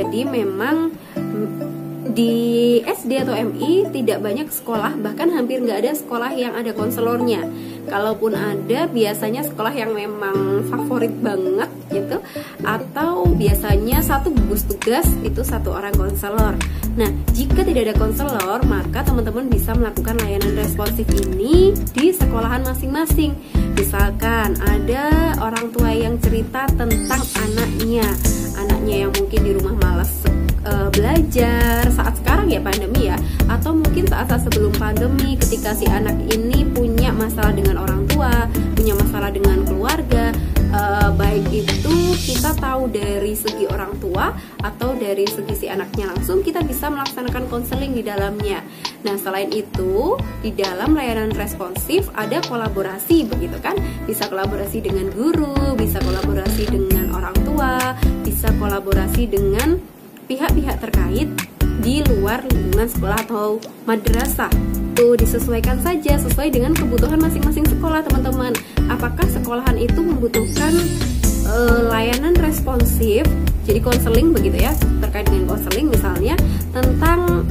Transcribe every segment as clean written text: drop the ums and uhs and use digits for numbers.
Jadi memang di SD atau MI tidak banyak sekolah, bahkan hampir nggak ada sekolah yang ada konselornya. Kalaupun ada, biasanya sekolah yang memang favorit banget gitu, atau biasanya satu gugus tugas itu satu orang konselor. Nah, jika tidak ada konselor, maka teman-teman bisa melakukan layanan responsif ini di sekolahan masing-masing. Misalkan ada orang tua yang cerita tentang anaknya yang mungkin di rumah malas belajar saat sekarang ya pandemi ya, atau mungkin saat-saat sebelum pandemi ketika si anak ini punya masalah dengan orang tua, punya masalah dengan keluarga, baik itu kita tahu dari segi orang tua atau dari segi si anaknya langsung, kita bisa melaksanakan konseling di dalamnya. Nah, selain itu di dalam layanan responsif ada kolaborasi begitu kan, bisa kolaborasi dengan guru, bisa kolaborasi dengan orang tua, bisa kolaborasi dengan pihak-pihak terkait di luar lingkungan sekolah atau madrasah. Tuh disesuaikan saja sesuai dengan kebutuhan masing-masing sekolah, teman-teman. Apakah sekolahan itu membutuhkan layanan responsif, jadi konseling begitu ya, terkait dengan konseling misalnya tentang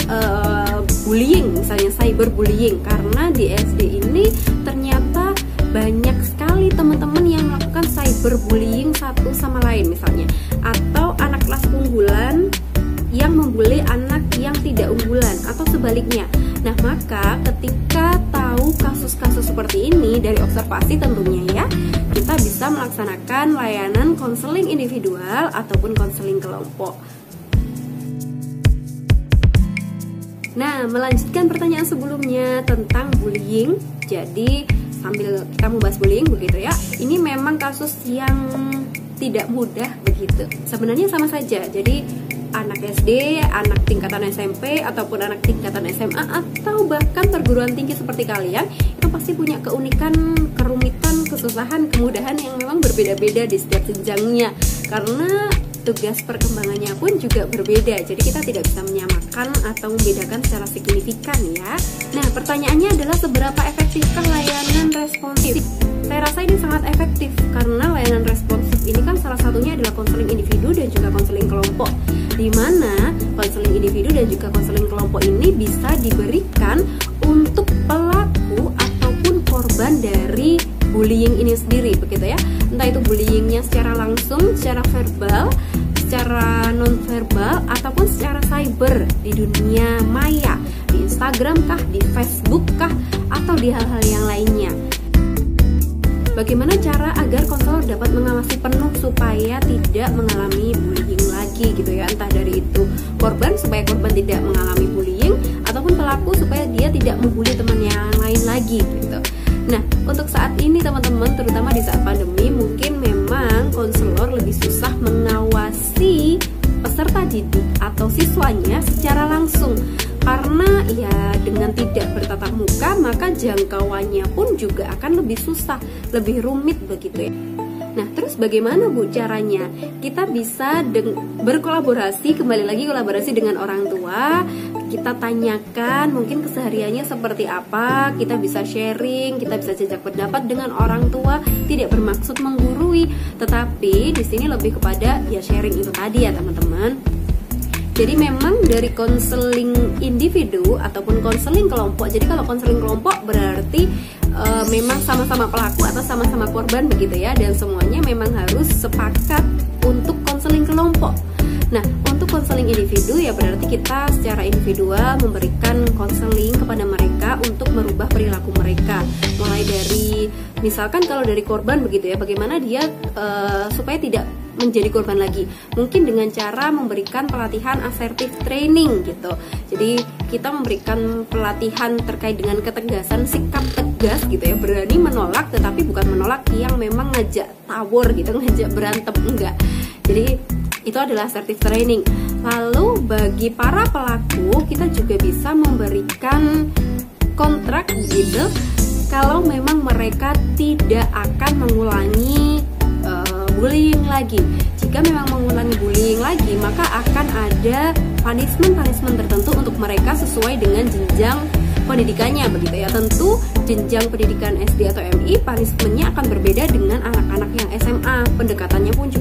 bullying, misalnya cyberbullying, karena di SD ini ternyata banyak sekali teman-teman yang melakukan cyberbullying satu sama lain misalnya, atau anak kelas unggulan yang membuli anak yang tidak unggulan atau sebaliknya. Nah, maka ketika tahu kasus-kasus seperti ini dari observasi tentunya ya, kita bisa melaksanakan layanan konseling individual ataupun konseling kelompok. Nah, melanjutkan pertanyaan sebelumnya tentang bullying. Jadi sambil kita membahas bullying begitu ya, ini memang kasus yang tidak mudah begitu. Sebenarnya sama saja. Jadi anak SD, anak tingkatan SMP, ataupun anak tingkatan SMA, atau bahkan perguruan tinggi seperti kalian, itu pasti punya keunikan, kerumitan, kesusahan, kemudahan yang memang berbeda-beda di setiap jenjangnya. Karena tugas perkembangannya pun juga berbeda, jadi kita tidak bisa menyamakan atau membedakan secara signifikan ya. Nah, pertanyaannya adalah seberapa efektifkah layanan responsif? Saya rasa ini sangat efektif karena layanan responsif ini kan salah satunya adalah konseling individu dan juga konseling kelompok, di mana konseling individu dan juga konseling kelompok ini bisa diberikan untuk pelaku ataupun korban dari bullying ini sendiri begitu ya. Entah itu bullyingnya secara langsung, secara verbal, secara non-verbal, ataupun secara cyber di dunia maya, di Instagram kah, di Facebook kah, atau di hal-hal yang lainnya. Bagaimana cara agar konselor dapat mengawasi penuh supaya tidak mengalami bullying lagi gitu ya, entah dari itu korban supaya korban tidak mengalami bullying, ataupun pelaku supaya dia tidak membuli teman yang lain lagi gitu. Nah, untuk saat ini teman-teman, terutama di saat pandemi, mungkin memang konselor lebih susah mengawasi peserta didik atau siswanya secara langsung. Karena ya dengan tidak bertatap muka, maka jangkauannya pun juga akan lebih susah, lebih rumit begitu ya. Nah, terus bagaimana Bu caranya? Kita bisa berkolaborasi, kembali lagi kolaborasi dengan orang tua. Kita tanyakan mungkin kesehariannya seperti apa, kita bisa sharing, kita bisa jajak pendapat dengan orang tua, tidak bermaksud menggurui, tetapi di sini lebih kepada ya sharing itu tadi ya teman-teman. Jadi memang dari konseling individu ataupun konseling kelompok. Jadi kalau konseling kelompok berarti memang sama-sama pelaku atau sama-sama korban begitu ya, dan semuanya memang harus sepakat untuk konseling kelompok. Nah, untuk konseling individu ya berarti kita secara individual memberikan konseling kepada mereka untuk merubah perilaku mereka. Mulai dari misalkan kalau dari korban begitu ya, bagaimana dia supaya tidak menjadi korban lagi, mungkin dengan cara memberikan pelatihan assertive training gitu. Jadi kita memberikan pelatihan terkait dengan ketegasan, sikap tegas gitu ya, berani menolak, tetapi bukan menolak yang memang ngajak tawur gitu, ngajak berantem, enggak. Jadi itu adalah assertive training. Lalu bagi para pelaku kita juga bisa memberikan kontrak gitu, kalau memang mereka tidak akan mengulangi bullying lagi. Jika memang mengulangi bullying lagi, maka akan ada punishment tertentu untuk mereka sesuai dengan jenjang pendidikannya begitu ya. Tentu jenjang pendidikan SD atau MI punishmentnya akan berbeda dengan anak-anak yang SMA. Pendekatannya pun